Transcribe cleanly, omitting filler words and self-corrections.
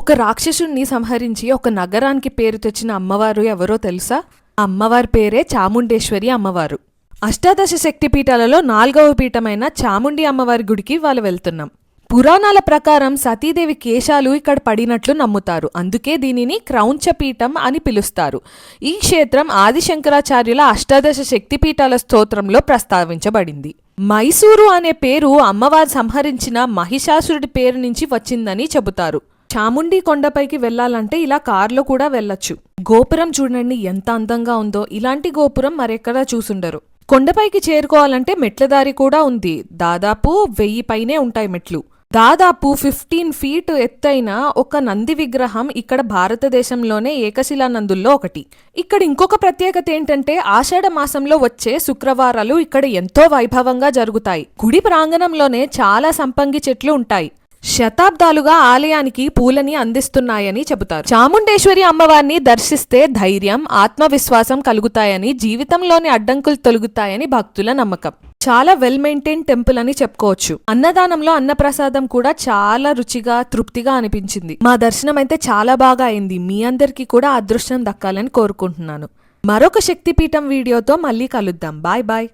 ఒక రాక్షసుణ్ణి సంహరించి ఒక నగరానికి పేరు తెచ్చిన అమ్మవారు ఎవరో తెలుసా? అమ్మవారి పేరే చాముండేశ్వరి అమ్మవారు. అష్టాదశ శక్తిపీఠాలలో 4వ పీఠమైన చాముండి అమ్మవారి గుడికి వాళ్ళు వెళ్తున్నాం. పురాణాల ప్రకారం సతీదేవి కేశాలు ఇక్కడ పడినట్లు నమ్ముతారు. అందుకే దీనిని క్రౌంచపీఠం అని పిలుస్తారు. ఈ క్షేత్రం ఆదిశంకరాచార్యుల అష్టాదశ శక్తిపీఠాల స్తోత్రంలో ప్రస్తావించబడింది. మైసూరు అనే పేరు అమ్మవారు సంహరించిన మహిషాసురుడి పేరు నుంచి వచ్చిందని చెబుతారు. చాముండి కొండపైకి వెళ్లాలంటే ఇలా కార్లో కూడా వెళ్ళొచ్చు. గోపురం చూడండి ఎంత అందంగా ఉందో. ఇలాంటి గోపురం మరెక్కడా చూసుండరు. కొండపైకి చేరుకోవాలంటే మెట్ల దారి కూడా ఉంది. దాదాపు 1000 పైనే ఉంటాయి మెట్లు. దాదాపు 15 ఫీట్ ఎత్తైన ఒక నంది విగ్రహం ఇక్కడ భారతదేశంలోనే ఏకశిలానందుల్లో ఒకటి. ఇక్కడ ఇంకొక ప్రత్యేకత ఏంటంటే ఆషాఢ మాసంలో వచ్చే శుక్రవారాలు ఇక్కడ ఎంతో వైభవంగా జరుగుతాయి. గుడి ప్రాంగణంలోనే చాలా సంపంగి చెట్లు ఉంటాయి. శతాబ్దాలుగా ఆలయానికి పూలని అందిస్తున్నాయని చెబుతారు. చాముండేశ్వరి అమ్మవారిని దర్శిస్తే ధైర్యం, ఆత్మవిశ్వాసం కలుగుతాయని, జీవితంలోని అడ్డంకులు తొలగుతాయని భక్తుల నమ్మకం. చాలా వెల్ మెయింటైన్ టెంపుల్ అని చెప్పుకోవచ్చు. అన్నదానంలో అన్నప్రసాదం కూడా చాలా రుచిగా, తృప్తిగా అనిపించింది. మా దర్శనం అయితే చాలా బాగా అయింది. మీ అందరికీ కూడా అదృష్టం దక్కాలని కోరుకుంటున్నాను. మరొక శక్తిపీఠం వీడియోతో మళ్ళీ కలుద్దాం. Bye bye.